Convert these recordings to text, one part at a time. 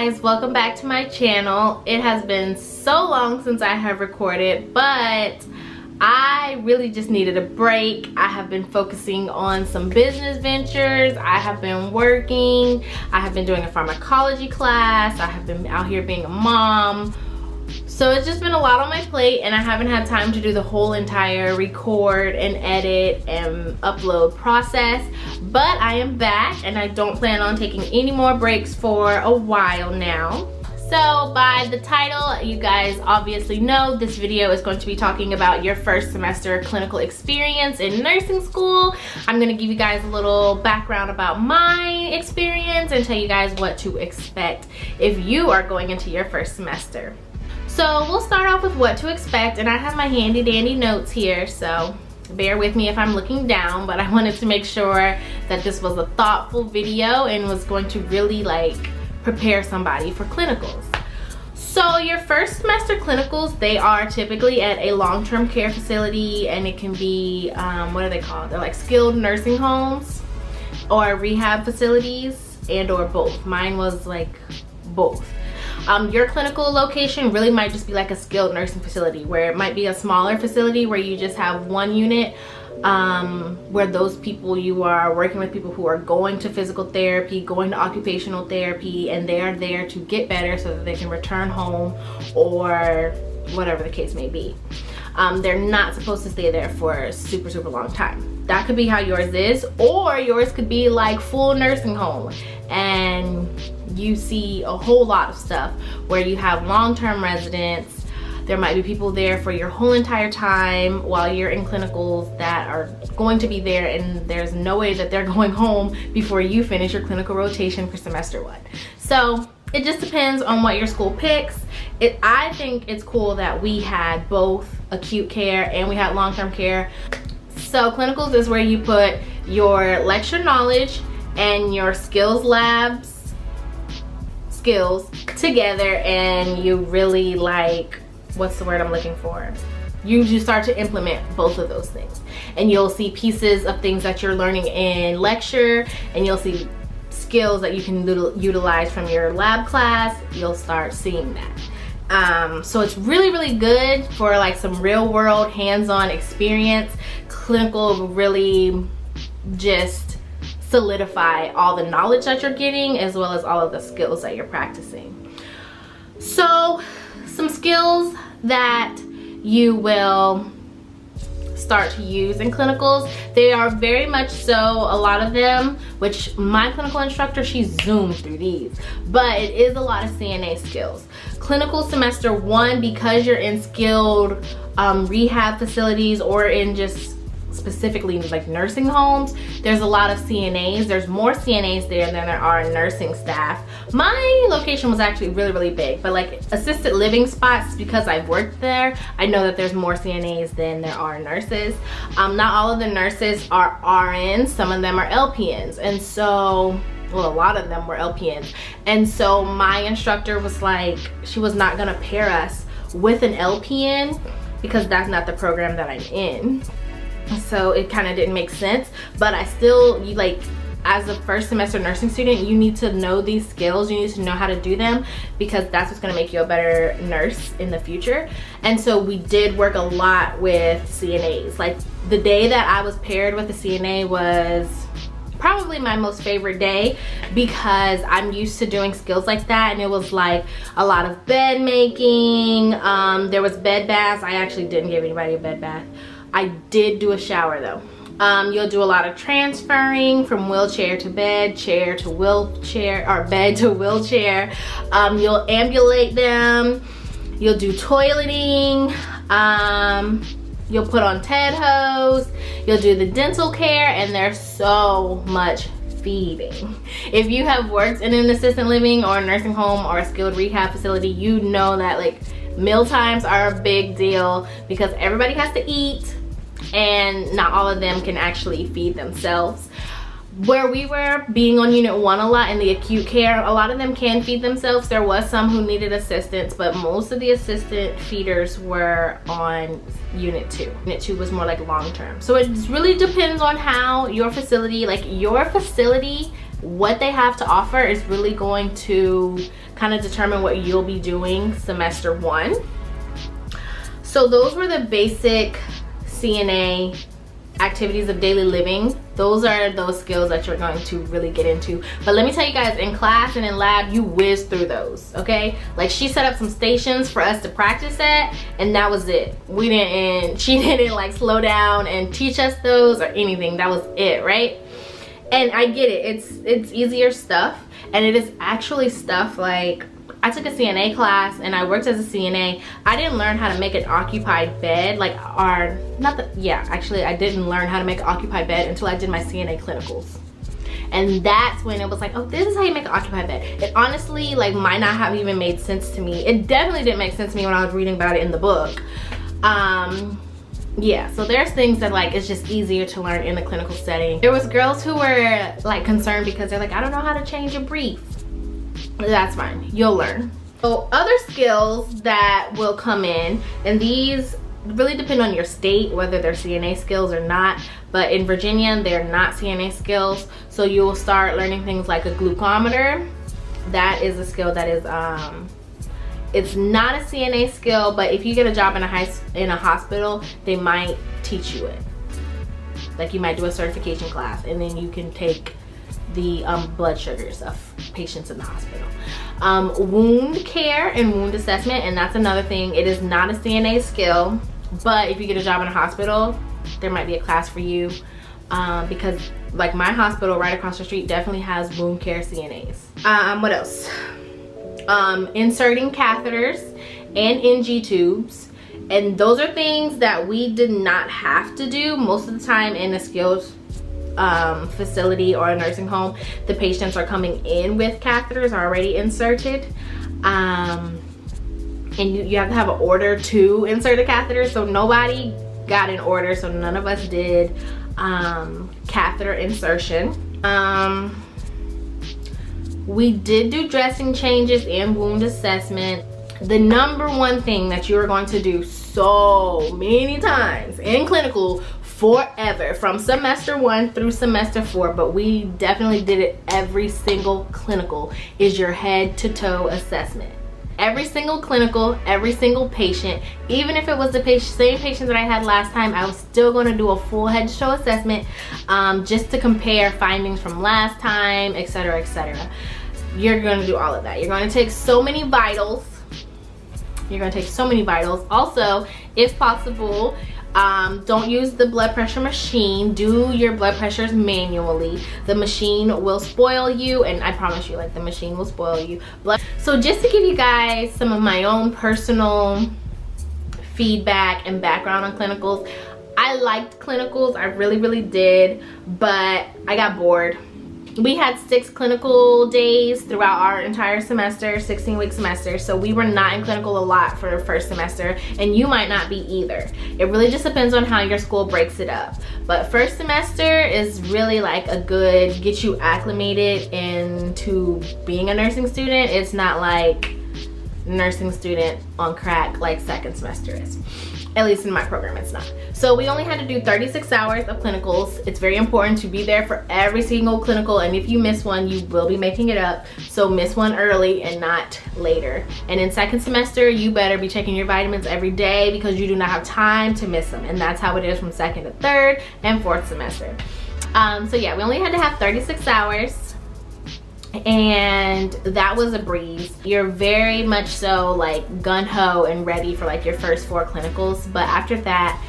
guys, welcome back to my channel. It has been so long since I have recorded, but I really just needed a break. I have been focusing on some business ventures. I have been working. I have been doing a pharmacology class. I have been out here being a mom. So it's just been a lot on my plate and I haven't had time to do the whole entire record and edit and upload process. But I am back and I don't plan on taking any more breaks for a while now. So by the title, you guys obviously know this video is going to be talking about your first semester clinical experience in nursing school. I'm going to give you guys a little background about my experience and tell you guys what to expect if you are going into your first semester. So we'll start off with what to expect, and I have my handy dandy notes here, so bear with me if I'm looking down, but I wanted to make sure that this was a thoughtful video and was going to really prepare somebody for clinicals. So your first semester clinicals, they are typically at a long-term care facility, and it can be, what are they called? They're like skilled nursing homes or rehab facilities, and or both. Mine was like both. Your clinical location really might just be like a skilled nursing facility, where it might be a smaller facility where you just have one unit where those people, you are working with people who are going to physical therapy, going to occupational therapy, and they are there to get better so that they can return home or whatever the case may be. They're not supposed to stay there for a super long time. That could be how yours is, or yours could be like full nursing home and you see a whole lot of stuff where you have long-term residents. There might be people there for your whole entire time while you're in clinicals that are going to be there, and there's no way that they're going home before you finish your clinical rotation for semester 1. So it just depends on what your school picks. I think it's cool that we had both acute care and we had long-term care. So clinicals is where you put your lecture knowledge and your skills labs skills together, and you really what's the word I'm looking for? You start to implement both of those things, and you'll see pieces of things that you're learning in lecture, and you'll see skills that you can utilize from your lab class. You'll start seeing that. So it's really good for some real world hands-on experience. Clinical will really just solidify all the knowledge that you're getting, as well as all of the skills that you're practicing. So some skills that you will start to use in clinicals, they are very much so, a lot of them, which my clinical instructor, she zoomed through these, but it is a lot of CNA skills. Clinical semester 1, because you're in skilled rehab facilities or in just specifically nursing homes, there's a lot of CNAs. There's more CNAs there than there are nursing staff. My location was actually really big, but assisted living spots, because I've worked there, I know that there's more CNAs than there are nurses. Not all of the nurses are RNs, some of them are LPNs, and so, well, a lot of them were LPNs. And so my instructor was she was not gonna pair us with an LPN because that's not the program that I'm in. So it kind of didn't make sense, but I still, as a first semester nursing student, you need to know these skills. You need to know how to do them, because that's what's going to make you a better nurse in the future. And so we did work a lot with CNAs. The day that I was paired with a CNA was probably my most favorite day, because I'm used to doing skills like that, and it was a lot of bed making. There was bed baths. I actually didn't give anybody a bed bath. I did do a shower though. You'll do a lot of transferring from wheelchair to bed, chair to wheelchair, or bed to wheelchair. You'll ambulate them. You'll do toileting. You'll put on TED hose. You'll do the dental care, and there's so much feeding. If you have worked in an assisted living or a nursing home or a skilled rehab facility, you know that meal times are a big deal, because everybody has to eat and not all of them can actually feed themselves. where we were being on unit 1 a lot in the acute care, a lot of them can feed themselves. There was some who needed assistance, but most of the assistant feeders were on unit 2. Unit 2 was more like long-term. So it really depends on how your facility, what they have to offer is really going to kind of determine what you'll be doing semester 1. So those were the basic CNA activities of daily living. Those are those skills that you're going to really get into. But let me tell you guys, in class and in lab, you whiz through those, okay? Like, she set up some stations for us to practice at, and that was it. She didn't like slow down and teach us those or anything. That was it, right? And I get it, it's easier stuff, and it is actually stuff like, I took a CNA class and I worked as a CNA. I didn't learn how to make an occupied bed, actually I didn't learn how to make an occupied bed until I did my CNA clinicals. And that's when it was like, oh, this is how you make an occupied bed. It honestly might not have even made sense to me. It definitely didn't make sense to me when I was reading about it in the book. Yeah, so there's things that it's just easier to learn in the clinical setting. There was girls who were concerned because they're like, I don't know how to change a brief. That's fine, you'll learn. So other skills that will come in, and these really depend on your state, whether they're CNA skills or not, but in Virginia, they're not CNA skills. So you will start learning things like a glucometer. That is a skill that is, it's not a CNA skill, but if you get a job in a hospital, they might teach you it. Like, you might do a certification class, and then you can take the blood sugars of patients in the hospital. Wound care and wound assessment, and that's another thing. It is not a CNA skill, but if you get a job in a hospital, there might be a class for you, because my hospital right across the street definitely has wound care CNAs. What else? Inserting catheters and NG tubes, and those are things that we did not have to do most of the time in a skills facility or a nursing home. The patients are coming in with catheters already inserted, and you have to have an order to insert a catheter. So nobody got an order, so none of us did catheter insertion. We did do dressing changes and wound assessment. The number one thing that you are going to do so many times in clinical forever, from semester 1 through semester 4, but we definitely did it every single clinical, is your head to toe assessment. Every single clinical, every single patient, even if it was the same patient that I had last time, I was still going to do a full head to toe assessment, just to compare findings from last time, etc., etc. You're going to do all of that. You're going to take so many vitals. Also, if possible, don't use the blood pressure machine. Do your blood pressures manually. The machine will spoil you, and I promise you, the machine will spoil you. So just to give you guys some of my own personal feedback and background on clinicals, I liked clinicals, I really did, but I got bored. We had 6 clinical days throughout our entire semester, 16-week semester, so we were not in clinical a lot for the first semester, and you might not be either. It really just depends on how your school breaks it up. But first semester is really a good get you acclimated into being a nursing student. It's not like nursing student on crack like second semester is. At least in my program, it's not. So we only had to do 36 hours of clinicals. It's very important to be there for every single clinical, and if you miss one, you will be making it up. So miss one early and not later. And in second semester, you better be checking your vitamins every day, because you do not have time to miss them. And that's how it is from second to third and fourth semester. So yeah, we only had to have 36 hours. And that was a breeze. You're very much so gun-ho and ready for your first 4 clinicals, but after that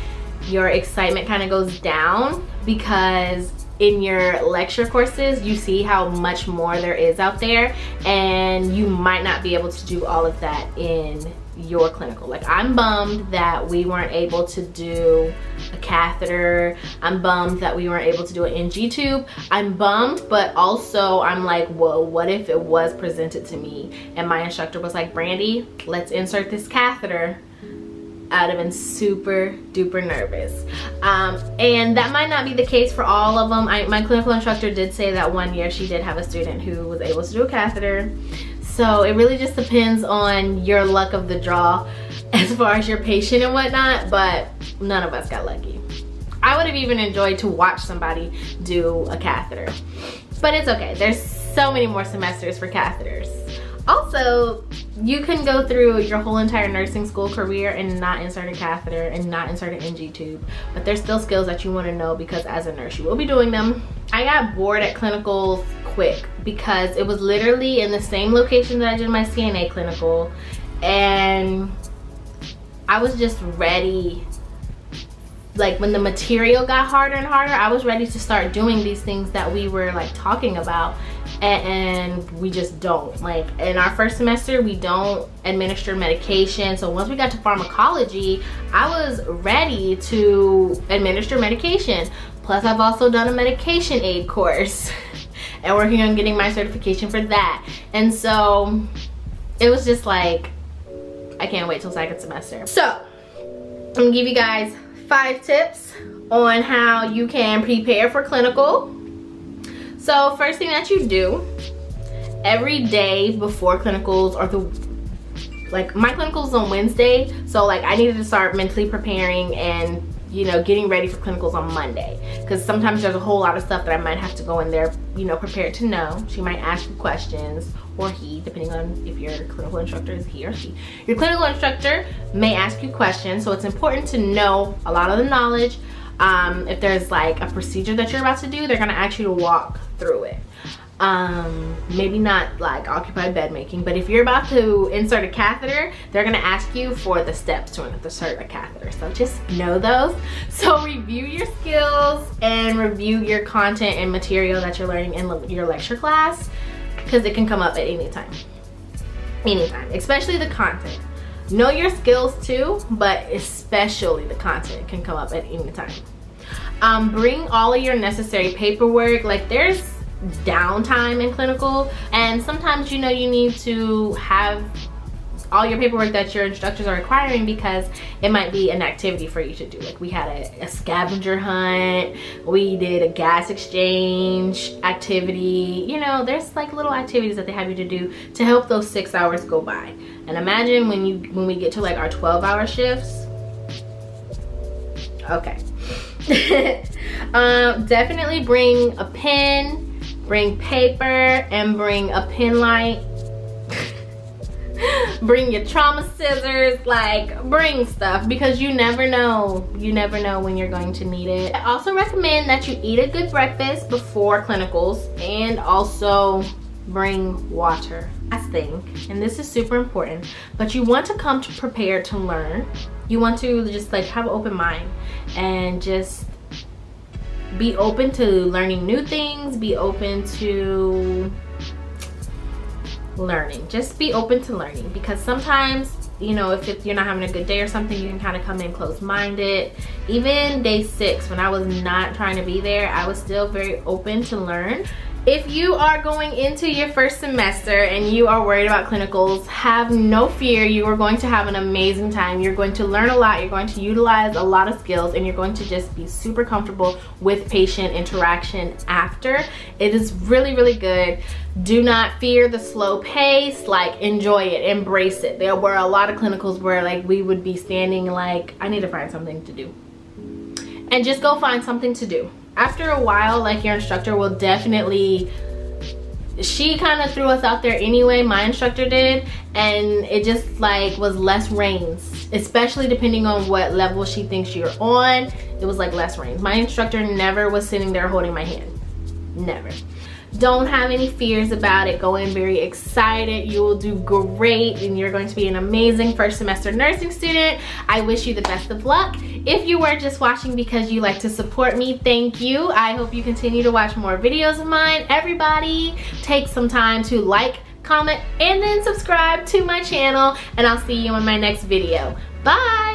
your excitement kind of goes down, because in your lecture courses you see how much more there is out there, and you might not be able to do all of that in your clinical. I'm bummed that we weren't able to do a catheter. I'm bummed that we weren't able to do an NG tube. I'm bummed, but also I'm like, whoa, what if it was presented to me and my instructor was like, Brandy, let's insert this catheter, I'd have been super duper nervous. And that might not be the case for all of them. My clinical instructor did say that one year she did have a student who was able to do a catheter. So it really just depends on your luck of the draw as far as your patient and whatnot, but none of us got lucky. I would have even enjoyed to watch somebody do a catheter, but it's okay. There's so many more semesters for catheters. Also, you can go through your whole entire nursing school career and not insert a catheter and not insert an NG tube, but there's still skills that you want to know because as a nurse you will be doing them. I got bored at clinicals quick because it was literally in the same location that I did my CNA clinical, and I was just ready. Like when the material got harder and harder, I was ready to start doing these things that we were like talking about, and we just don't. Like in our first semester, we don't administer medication. So once we got to pharmacology, I was ready to administer medication. Plus I've also done a medication aide course and working on getting my certification for that. And so it was just like, I can't wait till second semester. So I'm gonna give you guys 5 tips on how you can prepare for clinical. So first thing that you do every day before clinicals, or like my clinicals on Wednesday, so like I needed to start mentally preparing and getting ready for clinicals on Monday, because sometimes there's a whole lot of stuff that I might have to go in there prepared to know. She might ask you questions, or he, depending on if your clinical instructor is he or she. Your clinical instructor may ask you questions, so it's important to know a lot of the knowledge. If there's like a procedure that you're about to do, they're gonna ask you to walk through it. Maybe not like occupied bed making, but if you're about to insert a catheter, they're gonna ask you for the steps to insert a catheter. So just know those. So review your skills and review your content and material that you're learning in your lecture class, because it can come up at any time. Anytime, especially the content. Know your skills too, but especially the content can come up at any time. Bring all of your necessary paperwork. Like there's downtime in clinical, and sometimes you need to have all your paperwork that your instructors are requiring, because it might be an activity for you to do. Like we had a scavenger hunt, we did a gas exchange activity. There's like little activities that they have you to do to help those 6 hours go by. And imagine when we get to like our 12-hour shifts. Okay. Definitely bring a pen, bring paper, and bring a pen light. Bring your trauma scissors, like bring stuff, because you never know when you're going to need it. I also recommend that you eat a good breakfast before clinicals, and also bring water. Last thing, and this is super important, but you want to come prepared to learn. You want to just like have an open mind and just be open to learning new things, be open to learning. Just be open to learning, because sometimes if you're not having a good day or something, you can kind of come in closed-minded. Even day 6, when I was not trying to be there, I was still very open to learn. If you are going into your first semester and you are worried about clinicals, have no fear. You are going to have an amazing time. You're going to learn a lot. You're going to utilize a lot of skills, and you're going to just be super comfortable with patient interaction after. It is really, really good. Do not fear the slow pace. Like, enjoy it, embrace it. There were a lot of clinicals where like we would be standing like, I need to find something to do. And just go find something to do. After a while, like your instructor will definitely, she kind of threw us out there anyway, my instructor did, and it just like was less reins, especially depending on what level she thinks you're on. It was like less reins. My instructor never was sitting there holding my hand, never. Don't have any fears about it. Go in very excited. You will do great, and you're going to be an amazing first semester nursing student. I wish you the best of luck. If you were just watching because you like to support me, thank you. I hope you continue to watch more videos of mine. Everybody, take some time to like, comment, and then subscribe to my channel, and I'll see you in my next video. Bye!